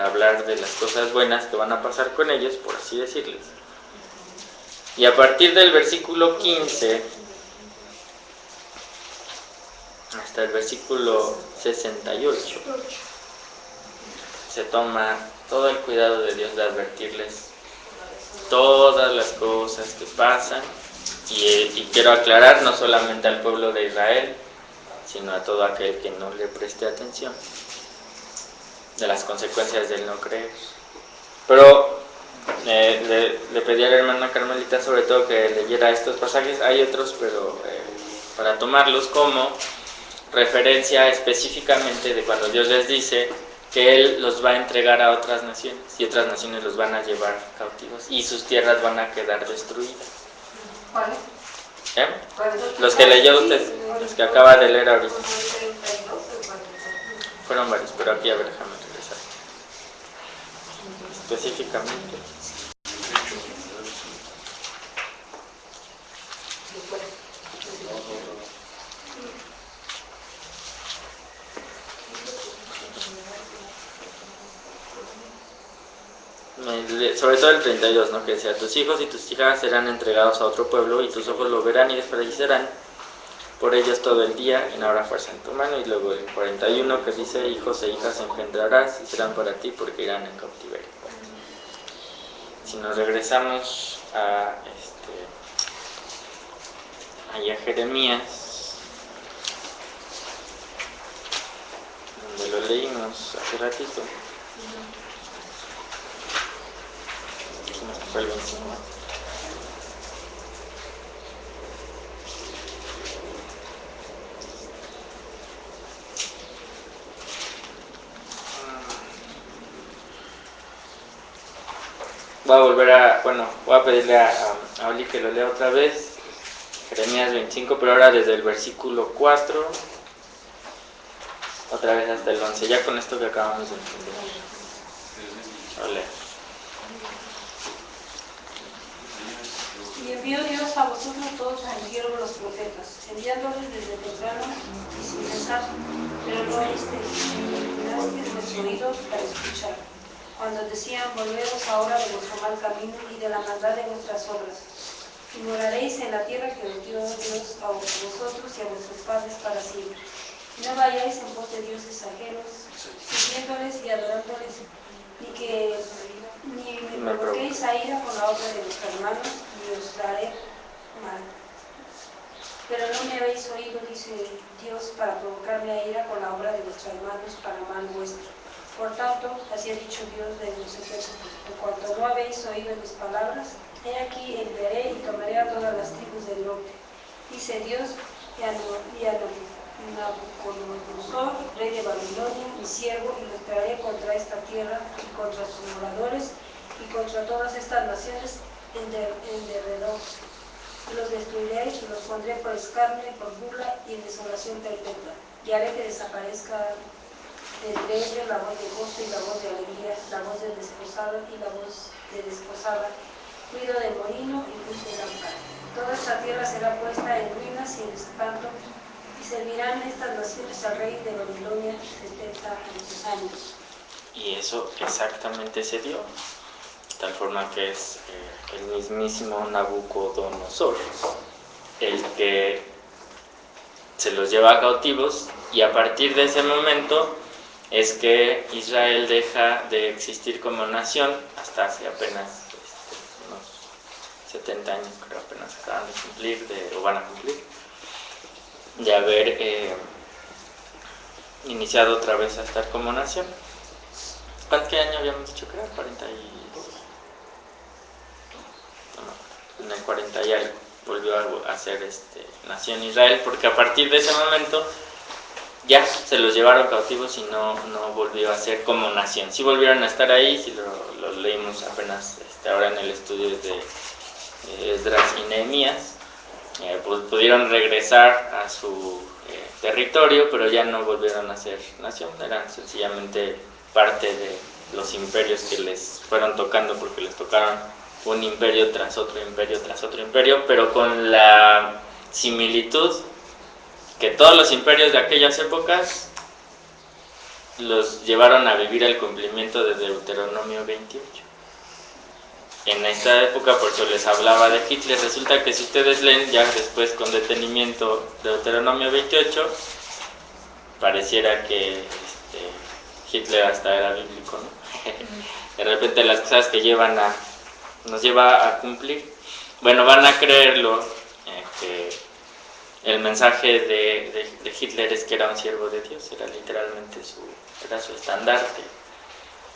para hablar de las cosas buenas que van a pasar con ellos, por así decirles. Y a partir del versículo 15 hasta el versículo 68 se toma todo el cuidado de Dios de advertirles todas las cosas que pasan, y quiero aclarar, no solamente al pueblo de Israel, sino a todo aquel que no le preste atención, de las consecuencias del no creer. Pero le pedí a la hermana Carmelita sobre todo que leyera estos pasajes. Hay otros, pero para tomarlos como referencia específicamente de cuando Dios les dice que Él los va a entregar a otras naciones y otras naciones los van a llevar cautivos y sus tierras van a quedar destruidas. ¿Cuáles? Los que leyó usted, los que acaba de leer ahorita. Fueron varios, pero aquí a ver, déjame regresar. Específicamente. Sobre todo el 32, ¿no? Que decía, tus hijos y tus hijas serán entregados a otro pueblo y tus ojos lo verán y desfallecerán por ellos todo el día y no habrá fuerza en tu mano. Y luego el 41 que dice, hijos e hijas engendrarás y serán para ti porque irán en cautiverio. Si nos regresamos a Jeremías, donde lo leímos hace ratito, fue el 25. Voy a pedirle a Oli que lo lea otra vez, Jeremías 25, pero ahora desde el versículo 4, otra vez hasta el 11, ya con esto que acabamos de entender. Ole. Y envió Dios a vosotros todos sus siervos los profetas, enviándoles desde temprano y sin cesar, pero no oísteis, ni inclinasteis vuestros oídos para escuchar, cuando decían, volveos ahora de vuestro mal camino y de la maldad de vuestras obras, y moraréis en la tierra que os dio Dios a vosotros y a vuestros padres para siempre. Y no vayáis en pos de dioses ajenos, sirviéndoles y adorándoles, ni me provoquéis a ira con la obra de vuestras manos, ni os daré mal. Pero no me habéis oído, dice Dios, para provocarme a ira con la obra de vuestras manos para mal vuestro. Por tanto, así ha dicho Dios de los ejércitos, por cuanto no habéis oído mis palabras, he aquí enviaré y tomaré a todas las tribus del norte, dice Dios, y a Nabucodonosor, rey de Babilonia, mi siervo, y los traeré contra esta tierra y contra sus moradores y contra todas estas naciones en derredor. Y los destruiré y los pondré por escarnio y por burla y en desolación perpetua. Y haré que desaparezca entre ellos la voz de gozo y la voz de alegría, la voz del desposado y la voz de desposada, ruido de molino y luz de lámpara. Toda esta tierra será puesta en ruinas y en espanto, y servirán estas naciones al rey de Babilonia 70 años. Y eso exactamente se dio, de tal forma que es el mismísimo Nabucodonosor el que se los lleva cautivos, y a partir de ese momento es que Israel deja de existir como nación hasta hace apenas unos 70 años, creo, apenas acaban de cumplir, o van a cumplir, de haber iniciado otra vez a estar como nación. ¿Qué año habíamos dicho que era? 42. No, en el 40 y algo volvió a ser nación Israel, porque a partir de ese momento ya se los llevaron cautivos y no volvió a ser como nación. Sí volvieron a estar ahí, sí lo leímos apenas ahora en el estudio de Esdras y Nehemías. Pues pudieron regresar a su territorio, pero ya no volvieron a ser nación, eran sencillamente parte de los imperios que les fueron tocando, porque les tocaron un imperio tras otro imperio tras otro imperio, pero con la similitud que todos los imperios de aquellas épocas los llevaron a vivir el cumplimiento de Deuteronomio 28. En esta época, por eso les hablaba de Hitler. Resulta que si ustedes leen ya después con detenimiento Deuteronomio 28, pareciera que Hitler hasta era bíblico, ¿no? De repente las cosas que nos lleva a cumplir. Bueno, van a creerlo, que el mensaje de Hitler es que era un siervo de Dios, era literalmente era su estandarte.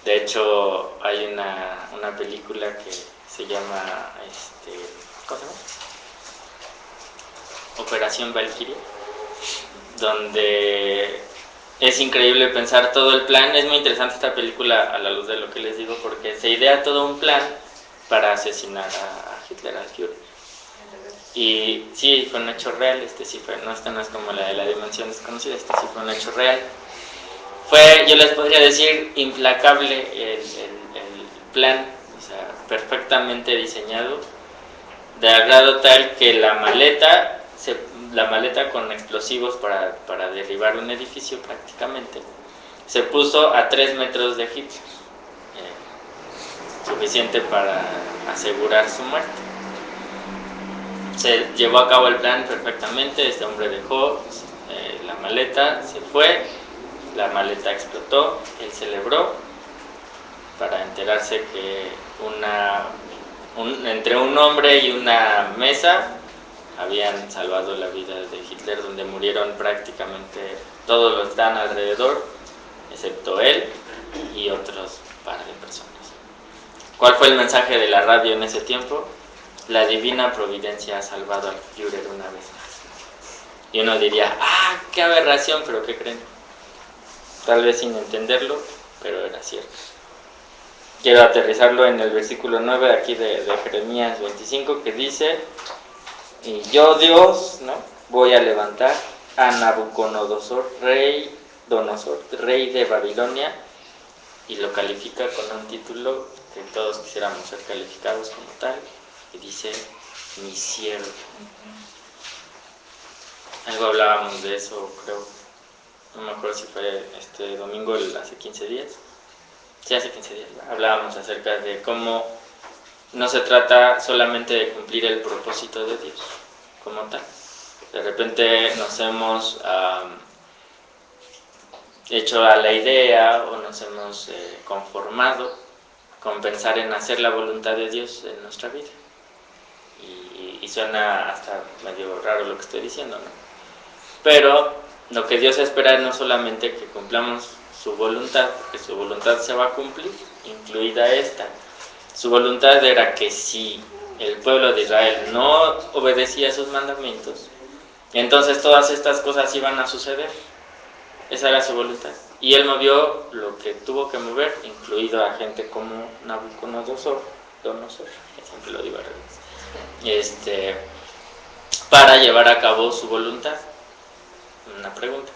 De hecho, hay una película que se llama ¿cómo se llama? Operación Valkyrie, donde es increíble pensar todo el plan. Es muy interesante esta película a la luz de lo que les digo, porque se idea todo un plan para asesinar a Hitler, al Führer. Y sí, fue un hecho real. Sí fue, no, esta no es como la de la dimensión desconocida, sí fue un hecho real. Fue, yo les podría decir, implacable el plan, o sea, perfectamente diseñado, de grado tal que la maleta con explosivos para derribar un edificio prácticamente, se puso a 3 metros de Hitler, suficiente para asegurar su muerte. Se llevó a cabo el plan perfectamente. Este hombre dejó la maleta, se fue, la maleta explotó, él celebró para enterarse que entre un hombre y una mesa habían salvado la vida de Hitler, donde murieron prácticamente todos los que están alrededor, excepto él y otros par de personas. ¿Cuál fue el mensaje de la radio en ese tiempo? La divina providencia ha salvado al Führer una vez más. Y uno diría, qué aberración, pero ¿qué creen? Tal vez sin entenderlo, pero era cierto. Quiero aterrizarlo en el versículo 9 aquí de Jeremías 25, que dice: y yo, Dios, ¿no?, voy a levantar a Nabucodonosor, rey de Babilonia, y lo califica con un título que todos quisiéramos ser calificados como tal, y dice: mi siervo. Algo hablábamos de eso, creo, no me acuerdo si fue este domingo, hace 15 días. Sí, hace 15 días, ¿no? Hablábamos acerca de cómo no se trata solamente de cumplir el propósito de Dios como tal. De repente nos hemos hecho a la idea o nos hemos conformado con pensar en hacer la voluntad de Dios en nuestra vida. Y suena hasta medio raro lo que estoy diciendo, ¿no? Pero lo que Dios espera es no solamente que cumplamos su voluntad, porque su voluntad se va a cumplir, incluida esta. Su voluntad era que si el pueblo de Israel no obedecía sus mandamientos, entonces todas estas cosas iban a suceder. Esa era su voluntad. Y él movió lo que tuvo que mover, incluido a gente como Nabucodonosor, siempre lo digo al revés, para llevar a cabo su voluntad. Una pregunta,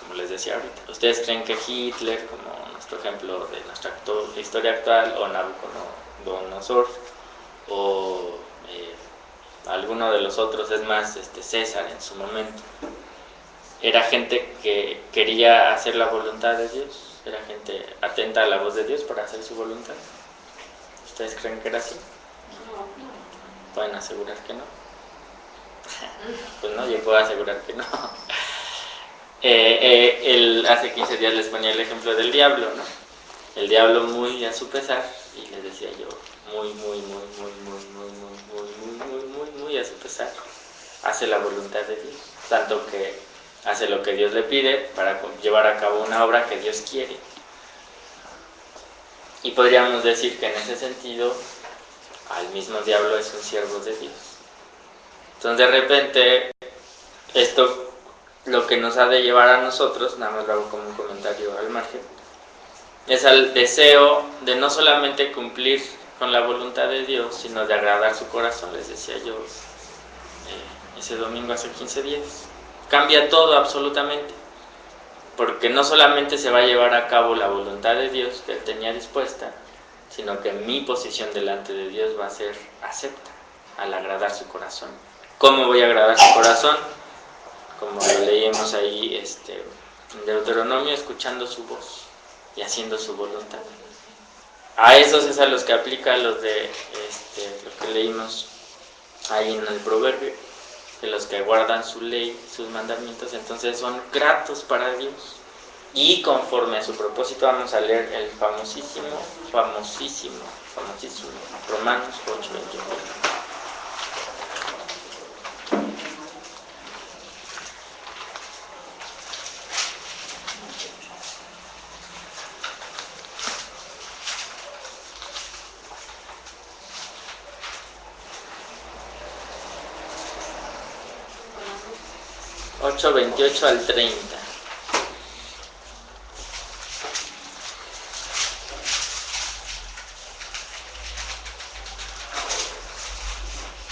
como les decía ahorita: ¿ustedes creen que Hitler, como nuestro ejemplo de nuestra historia actual, o Nabucodonosor, o alguno de los otros, es más, César en su momento, era gente que quería hacer la voluntad de Dios? ¿Era gente atenta a la voz de Dios para hacer su voluntad? ¿Ustedes creen que era así? ¿Pueden asegurar que no? Pues no, yo puedo asegurar que no. Hace 15 días les ponía el ejemplo del diablo, ¿no? El diablo, muy a su pesar, y les decía yo, muy a su pesar, hace la voluntad de Dios, tanto que hace lo que Dios le pide para llevar a cabo una obra que Dios quiere. Y podríamos decir que en ese sentido, al mismo diablo es un siervo de Dios. Entonces, de repente, esto lo que nos ha de llevar a nosotros, nada más lo hago como un comentario al margen, es al deseo de no solamente cumplir con la voluntad de Dios, sino de agradar su corazón. Les decía yo ese domingo hace 15 días. Cambia todo absolutamente, porque no solamente se va a llevar a cabo la voluntad de Dios que él tenía dispuesta, sino que mi posición delante de Dios va a ser acepta al agradar su corazón. ¿Cómo voy a agradar su corazón? Como lo leímos ahí En Deuteronomio, escuchando su voz y haciendo su voluntad. A esos es a los que aplica los de lo que leímos ahí en el proverbio, de los que guardan su ley, sus mandamientos, entonces son gratos para Dios. Y conforme a su propósito vamos a leer el famosísimo Romanos 8:21. 8:28 al 30.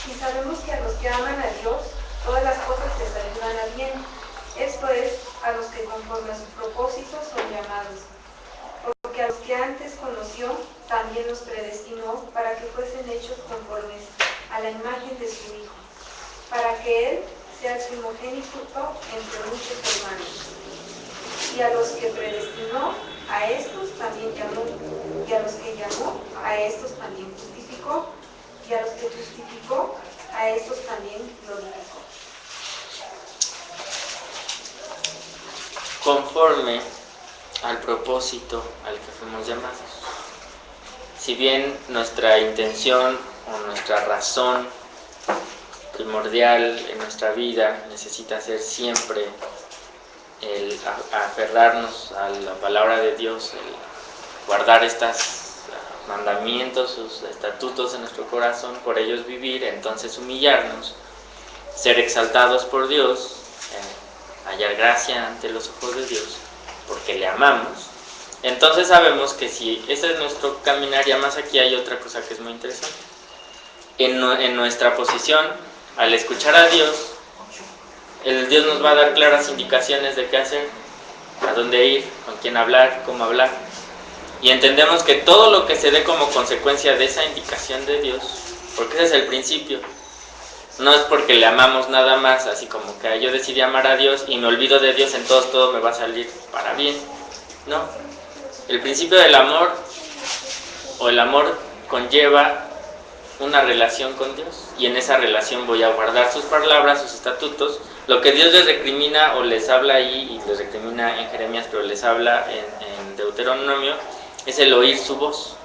Y sabemos que a los que aman a Dios, todas las cosas les ayudan a bien. Esto es, a los que conforme a su propósito son llamados. Porque a los que antes conoció, también los predestinó para que fuesen hechos conformes a la imagen de su Hijo, para que Él sea el primogénito entre muchos hermanos. Y a los que predestinó, a estos también llamó. Y a los que llamó, a estos también justificó. Y a los que justificó, a estos también glorificó. Conforme al propósito al que fuimos llamados. Si bien nuestra intención o nuestra razón primordial en nuestra vida necesita ser siempre el aferrarnos a la palabra de Dios, el guardar estos mandamientos, sus estatutos en nuestro corazón, por ellos vivir, entonces humillarnos, ser exaltados por Dios, hallar gracia ante los ojos de Dios, porque le amamos. Entonces sabemos que si ese es nuestro caminar, ya más aquí hay otra cosa que es muy interesante. En nuestra posición, al escuchar a Dios, el Dios nos va a dar claras indicaciones de qué hacer, a dónde ir, con quién hablar, cómo hablar. Y entendemos que todo lo que se dé como consecuencia de esa indicación de Dios, porque ese es el principio, no es porque le amamos nada más, así como que yo decidí amar a Dios y me olvido de Dios, entonces todo me va a salir para bien. No. El principio del amor, o el amor conlleva una relación con Dios, y en esa relación voy a guardar sus palabras, sus estatutos. Lo que Dios les recrimina o les habla ahí, y les recrimina en Jeremías, pero les habla en Deuteronomio, es el oír su voz.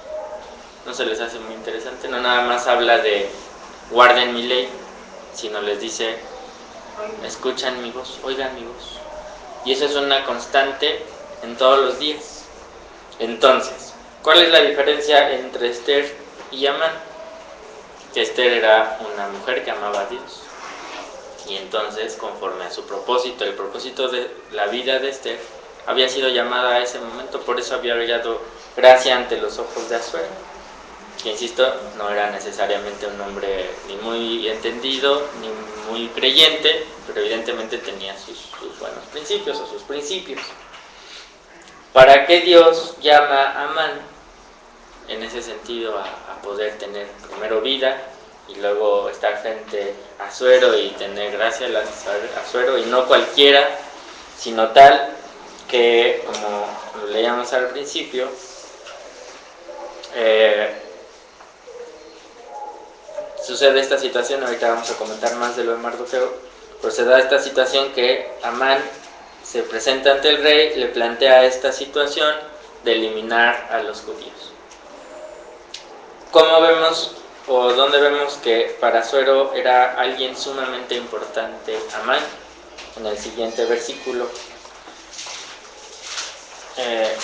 ¿No se les hace muy interesante? No nada más habla de guarden mi ley, sino les dice escuchan mi voz, oigan mi voz. Y eso es una constante en todos los días. Entonces, ¿cuál es la diferencia entre Esther y Amán? Que Esther era una mujer que amaba a Dios. Y entonces, conforme a su propósito, el propósito de la vida de Esther, había sido llamada a ese momento, por eso había hallado gracia ante los ojos de Asuero, que insisto, no era necesariamente un hombre ni muy entendido, ni muy creyente, pero evidentemente tenía sus buenos principios o sus principios. ¿Para qué Dios llama a Amán? En ese sentido, a poder tener primero vida y luego estar frente a Asuero y tener gracia a Asuero, y no cualquiera, sino tal que, como lo leíamos al principio, sucede esta situación. Ahorita vamos a comentar más de lo de Mardoqueo, pero se da esta situación que Amán se presenta ante el rey, le plantea esta situación de eliminar a los judíos. ¿Cómo vemos o dónde vemos que para Asuero era alguien sumamente importante Amán? En el siguiente versículo,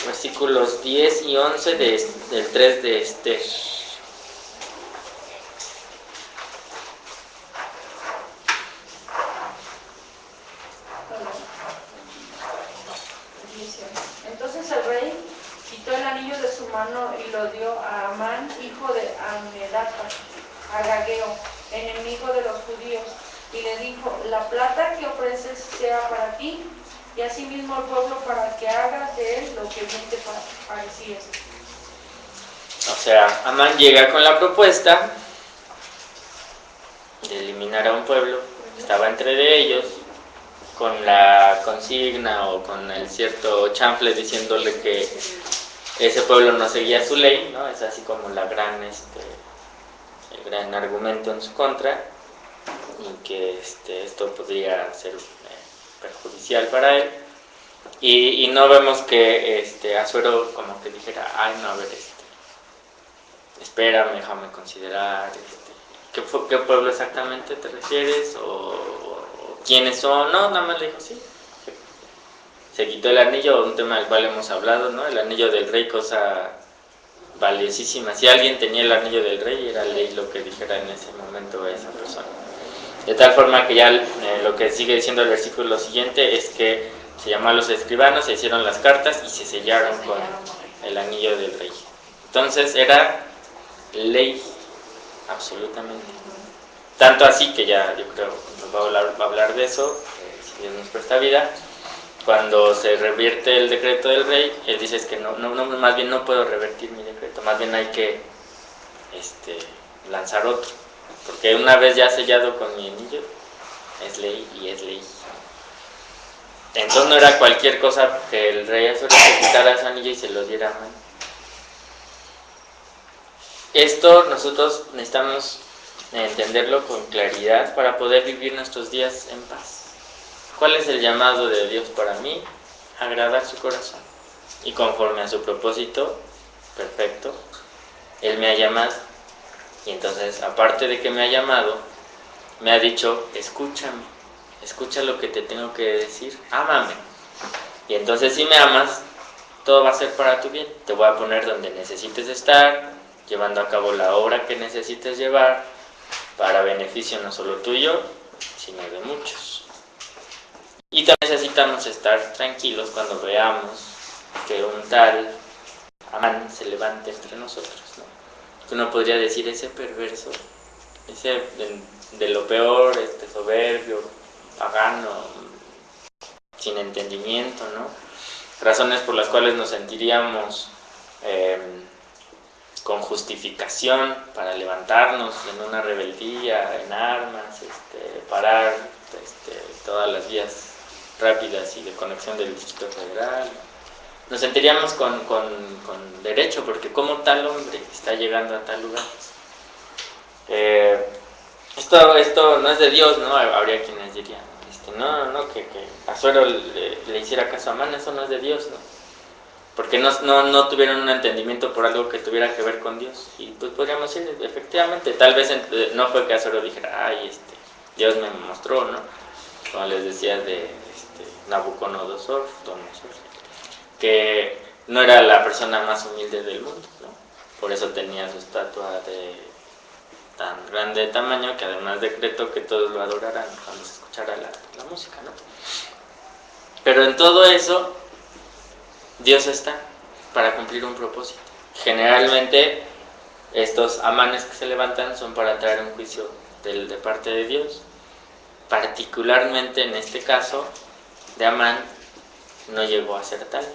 versículos 10 y 11 del 3 de Esther. Entonces el rey quitó el anillo de su mano y lo dio a Amán, hijo de Amedata, agageo, enemigo de los judíos, y le dijo: la plata que ofreces sea para ti, y asimismo el pueblo, para que hagas de él lo que bien te pareciese. O sea, Amán llega con la propuesta de eliminar a un pueblo, estaba entre de ellos, con la consigna o con el cierto chanfle diciéndole que ese pueblo no seguía su ley, ¿no? Es así como el gran argumento en su contra, y que esto podría ser perjudicial para él. Y no vemos que Asuero como que dijera, ay no, a ver, espérame, déjame considerar, ¿qué pueblo exactamente te refieres? O quiénes son. No, nada más le dijo, sí. Se quitó el anillo, un tema del cual hemos hablado, ¿no? El anillo del rey, cosa valiosísima. Si alguien tenía el anillo del rey, era ley lo que dijera en ese momento esa persona. De tal forma que ya lo que sigue diciendo el versículo siguiente es que se llamó a los escribanos, se hicieron las cartas y se sellaron con el anillo del rey. Entonces era ley, absolutamente. Tanto así que ya yo creo nos va a hablar de eso, si Dios nos presta vida. Cuando se revierte el decreto del rey, él dice es que no, más bien no puedo revertir mi decreto, más bien hay que lanzar otro, porque una vez ya sellado con mi anillo, es ley y es ley. Entonces no era cualquier cosa que el rey Asuero se quitara su anillo y se lo diera a mano. Esto nosotros necesitamos entenderlo con claridad para poder vivir nuestros días en paz. ¿Cuál es el llamado de Dios para mí? Agradar su corazón. Y conforme a su propósito perfecto, Él me ha llamado. Y entonces, aparte de que me ha llamado, me ha dicho, escúchame, escucha lo que te tengo que decir, ámame. Y entonces si me amas, todo va a ser para tu bien. Te voy a poner donde necesites estar, llevando a cabo la obra que necesites llevar, para beneficio no solo tuyo, sino de muchos. Y también necesitamos estar tranquilos cuando veamos que un tal Amán se levante entre nosotros, ¿no? Que uno podría decir, ese perverso, ese de lo peor, soberbio, pagano, sin entendimiento, ¿no? Razones por las cuales nos sentiríamos con justificación para levantarnos en una rebeldía, en armas, parar todas las vías rápidas y de conexión del Distrito Federal. Nos sentiríamos con derecho, porque como tal hombre está llegando a tal lugar. Esto no es de Dios, ¿no? Habría quienes dirían, que Asuero le hiciera caso a Amán, eso no es de Dios, ¿no? Porque no tuvieron un entendimiento por algo que tuviera que ver con Dios. Y pues podríamos decir, efectivamente, tal vez no fue que Asuero dijera, ay, Dios me mostró, ¿no? Como les decía de Nabucodonosor, que no era la persona más humilde del mundo, ¿no? Por eso tenía su estatua de tan grande de tamaño que además decretó que todos lo adoraran cuando se escuchara la música, ¿no? Pero en todo eso, Dios está para cumplir un propósito. Generalmente, estos amanes que se levantan son para traer un juicio de parte de Dios. Particularmente en este caso de Amán, no llegó a ser tal,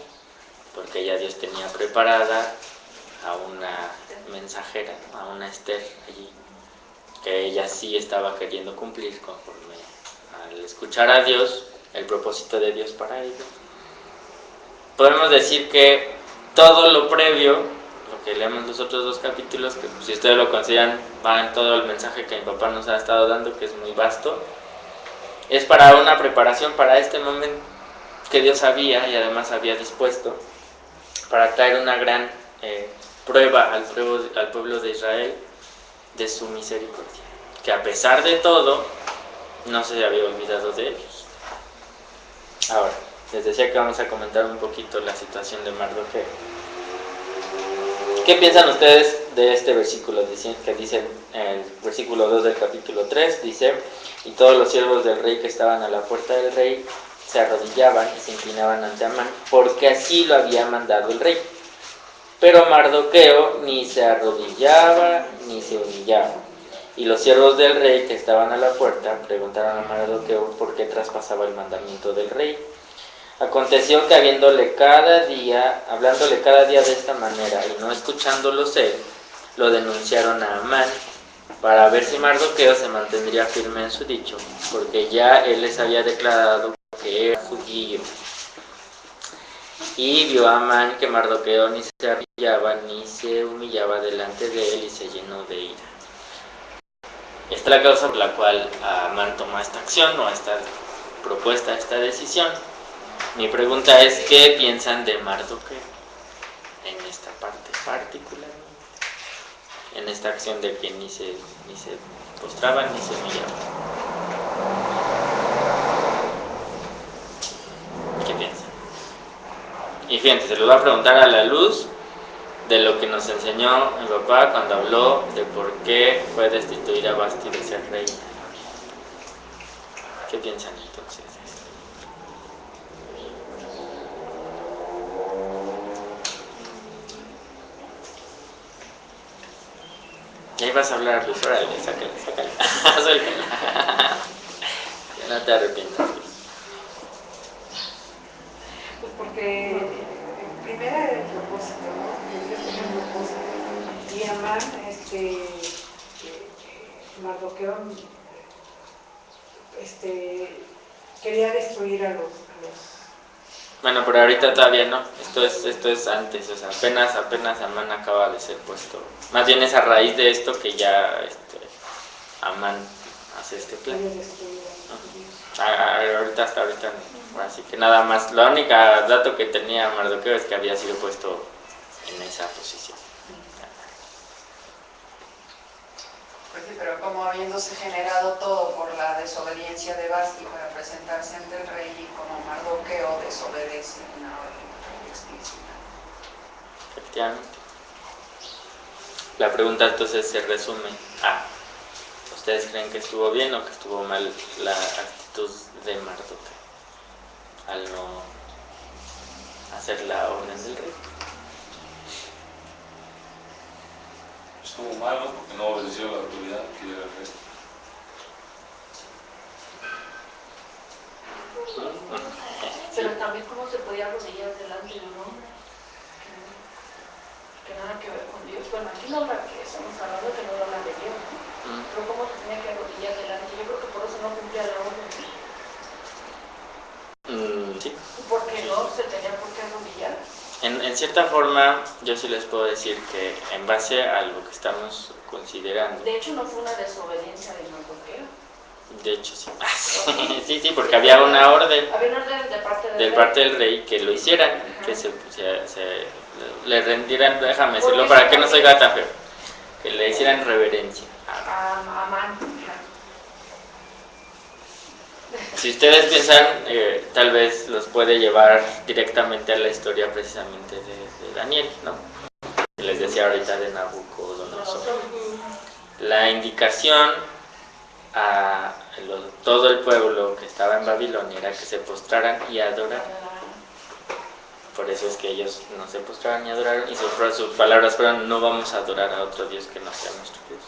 porque ya Dios tenía preparada a una mensajera, a una Esther allí, que ella sí estaba queriendo cumplir conforme al escuchar a Dios, el propósito de Dios para ella. Podemos decir que todo lo previo, lo que leemos los otros dos capítulos, que si ustedes lo consideran, va en todo el mensaje que mi papá nos ha estado dando, que es muy vasto, es para una preparación para este momento que Dios había y además había dispuesto para traer una gran prueba al pueblo de Israel de su misericordia, que a pesar de todo no se había olvidado de ellos. Ahora, les decía que vamos a comentar un poquito la situación de Mardoqueo. ¿Qué piensan ustedes de este versículo que dice el versículo 2 del capítulo 3? Dice, y todos los siervos del rey que estaban a la puerta del rey se arrodillaban y se inclinaban ante Amán, porque así lo había mandado el rey. Pero Mardoqueo ni se arrodillaba ni se humillaba. Y los siervos del rey que estaban a la puerta preguntaron a Mardoqueo por qué traspasaba el mandamiento del rey. Aconteció que hablándole cada día de esta manera y no escuchándolos él, lo denunciaron a Amán para ver si Mardoqueo se mantendría firme en su dicho, porque ya él les había declarado que era judío. Y vio a Amán que Mardoqueo ni se arrodillaba ni se humillaba delante de él y se llenó de ira. Esta es la causa por la cual Amán toma esta acción o esta propuesta, esta decisión. Mi pregunta es, ¿qué piensan de Mardoqueo en esta parte particularmente? En esta acción de que ni se postraban ni se humillaban. ¿Qué piensan? Y fíjense, se lo voy a preguntar a la luz de lo que nos enseñó mi papá cuando habló de por qué fue destituida Basti de ser reina. ¿Qué piensan entonces? Y ahí vas a hablar, Luz, órale, sácala, suéltala. Que no te arrepientas. Pues porque primero era el propósito, ¿no? Dios tenía un propósito. Y Amán, Mardoqueo, quería destruir a los. Bueno, pero ahorita todavía no. Esto es antes, o sea, apenas Amán acaba de ser puesto. Más bien es a raíz de esto que ya Amán hace este plan. Hasta ahorita no. Así que nada más, la única dato que tenía Mardoqueo es que había sido puesto en esa posición. Pues sí, pero como habiéndose generado todo por la desobediencia de Basti para presentarse ante el rey y como Mardoqueo desobedece una orden explícita. Efectivamente. La pregunta entonces se resume a, ¿ustedes creen que estuvo bien o que estuvo mal la actitud de Mardoqueo al no hacer la orden del rey? Estuvo mal, ¿no? Porque no obedeció la autoridad que era el resto. Pero también cómo se podía arrodillar delante de un hombre que nada que ver con Dios. Bueno, aquí no habla que estamos hablando que no habla de Dios, ¿no? Pero cómo se tenía que arrodillar delante. Yo creo que por eso no cumplía la orden. Sí. ¿Por qué no se tenía por qué arrodillar? En cierta forma, yo sí les puedo decir que en base a lo que estamos considerando. De hecho, no fue una desobediencia de Mardoqueo. De hecho, sí. sí, porque había una orden. Había una orden de parte del rey que lo hicieran, que se le rendieran, déjame decirlo para que no se oiga tan feo, que le hicieran reverencia a Amán. Si ustedes piensan, tal vez los puede llevar directamente a la historia precisamente de Daniel, ¿no? Les decía ahorita de Nabucodonosor. La indicación a todo el pueblo que estaba en Babilonia era que se postraran y adoraran. Por eso es que ellos no se postraron ni adoraron, y sus palabras fueron: no vamos a adorar a otro Dios que no sea nuestro Dios.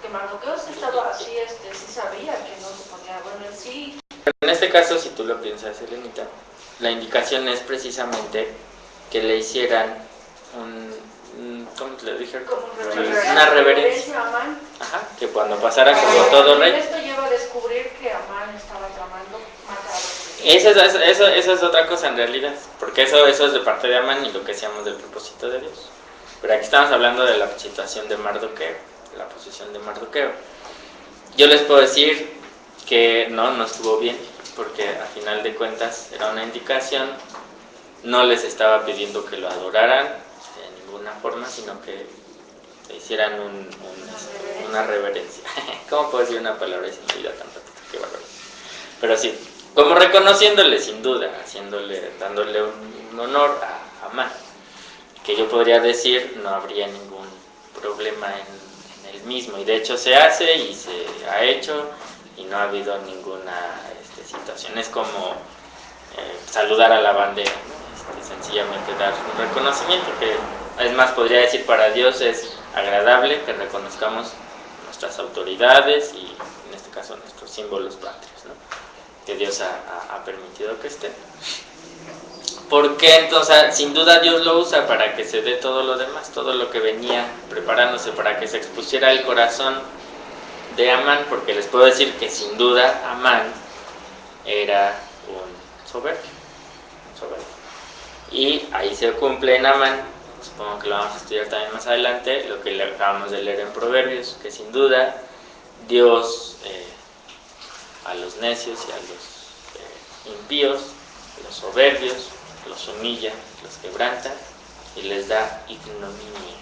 Que Mardoqueo sí estaba así, sí sabía que no se podía, bueno, él sí. Pero en este caso, si tú lo piensas, Elenita, la indicación es precisamente que le hicieran ¿cómo te lo dije? Una reverencia. A Amán. Ajá, que cuando pasara como todo rey. Esto lleva a descubrir que Amán estaba tramando matar. Eso es otra cosa en realidad, porque eso es de parte de Amán y lo que decíamos del propósito de Dios. Pero aquí estamos hablando de la situación de Mardoqueo, de la posición de Mardoqueo. Yo les puedo decir que no estuvo bien, porque a final de cuentas era una indicación, no les estaba pidiendo que lo adoraran de ninguna forma, sino que le hicieran una reverencia. ¿Cómo puedo decir una palabra y se me olvida tan rápido? Qué barbaridad. Pero sí, como reconociéndole sin duda, dándole un honor a Amán, que yo podría decir no habría ningún problema en el mismo, y de hecho se hace y se ha hecho y no ha habido ninguna situación. Es como saludar a la bandera, ¿no? Sencillamente dar un reconocimiento, que es más, podría decir, para Dios es agradable que reconozcamos nuestras autoridades y en este caso nuestros símbolos patrios, ¿no? Que Dios ha permitido que estén. ¿Por qué? Entonces, sin duda Dios lo usa para que se dé todo lo demás, todo lo que venía preparándose para que se expusiera el corazón de Amán, porque les puedo decir que sin duda Amán era un soberbio. Y ahí se cumple en Amán, supongo que lo vamos a estudiar también más adelante, lo que le acabamos de leer en Proverbios, que sin duda Dios a los necios y a los impíos, a los soberbios, los humilla, los quebranta y les da ignominia.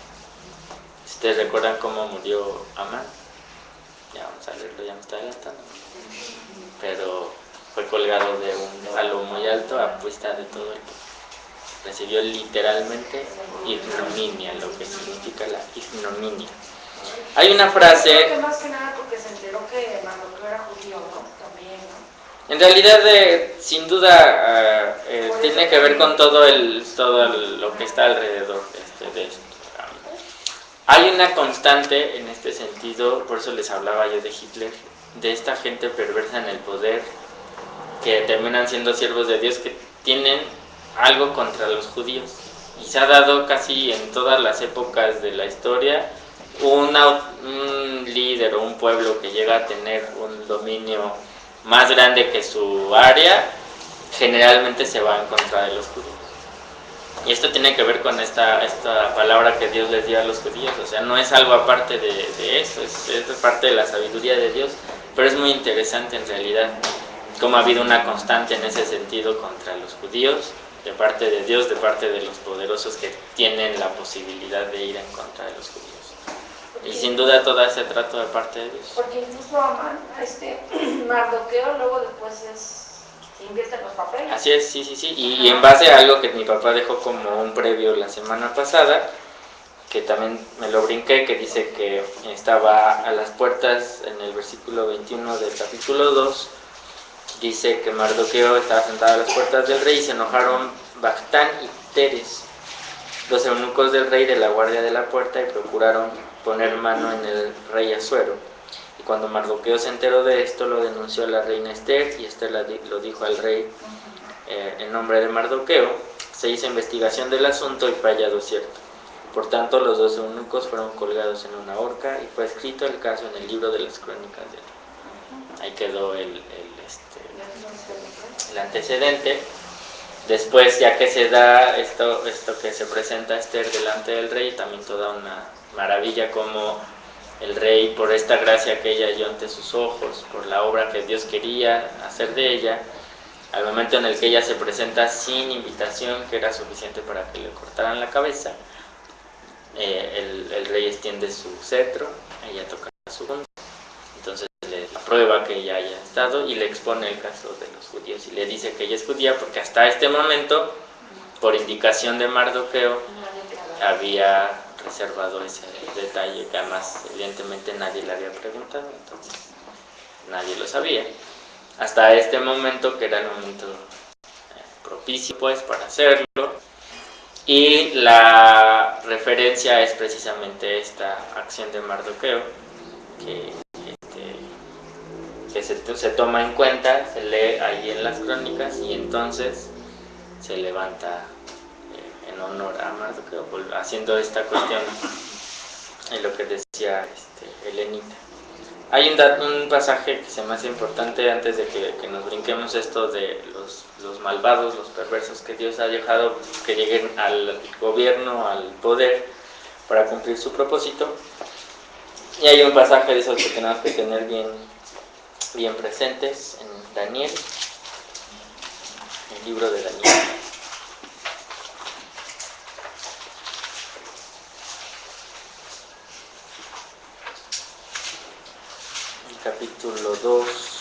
¿Ustedes recuerdan cómo murió Amán? Ya vamos a leerlo, ya me está adelantando. Pero fue colgado de un palo muy alto a vista de todo el pueblo. Recibió literalmente ignominia, lo que significa la ignominia. Hay una frase... Creo que más que nada porque se enteró que Mardoqueo era judío, ¿no? También, ¿no? En realidad, sin duda, tiene que ver con todo lo que está alrededor de esto. Hay una constante en este sentido, por eso les hablaba yo de Hitler, de esta gente perversa en el poder, que terminan siendo siervos de Dios, que tienen algo contra los judíos. Y se ha dado casi en todas las épocas de la historia un líder o un pueblo que llega a tener un dominio más grande que su área, generalmente se va en contra de los judíos. Y esto tiene que ver con esta palabra que Dios les dio a los judíos, o sea, no es algo aparte de esto, es parte de la sabiduría de Dios, pero es muy interesante en realidad cómo ha habido una constante en ese sentido contra los judíos, de parte de Dios, de parte de los poderosos que tienen la posibilidad de ir en contra de los judíos. Y sin duda todo ese trato de parte de Dios. Porque incluso Amán, Mardoqueo luego después invierte en los papeles. Así es, sí. Y en base a algo que mi papá dejó como un previo la semana pasada, que también me lo brinqué, que dice que estaba a las puertas, en el versículo 21 del capítulo 2, dice que Mardoqueo estaba sentado a las puertas del rey y se enojaron Bactán y Teres, los eunucos del rey de la guardia de la puerta, y procuraron poner mano en el rey Asuero. Y cuando Mardoqueo se enteró de esto, lo denunció a la reina Esther, y Esther lo dijo al rey en nombre de Mardoqueo. Se hizo investigación del asunto y fue hallado cierto. Por tanto, los dos eunucos fueron colgados en una horca y fue escrito el caso en el libro de las crónicas de él. Ahí quedó el antecedente. Después, ya que se da esto que se presenta a Esther delante del rey, también toda una maravilla como el rey, por esta gracia que ella halló ante sus ojos, por la obra que Dios quería hacer de ella, al momento en el que ella se presenta sin invitación, que era suficiente para que le cortaran la cabeza, el rey extiende su cetro, ella toca su punta, entonces le aprueba que ella haya estado y le expone el caso de los judíos y le dice que ella es judía porque hasta este momento, por indicación de Mardoqueo, había reservado ese detalle que además evidentemente nadie le había preguntado, entonces nadie lo sabía. Hasta este momento, que era el momento propicio pues para hacerlo, y la referencia es precisamente esta acción de Mardoqueo, que se toma en cuenta, se lee ahí en las crónicas y entonces se levanta en honor a Mardoqueo, haciendo esta cuestión en lo que decía Helenita. Hay un pasaje que se me hace importante antes de que nos brinquemos esto de los malvados, los perversos que Dios ha dejado que lleguen al gobierno, al poder, para cumplir su propósito. Y hay un pasaje de esos que tenemos que tener bien presentes en Daniel, el libro de Daniel. El capítulo 2.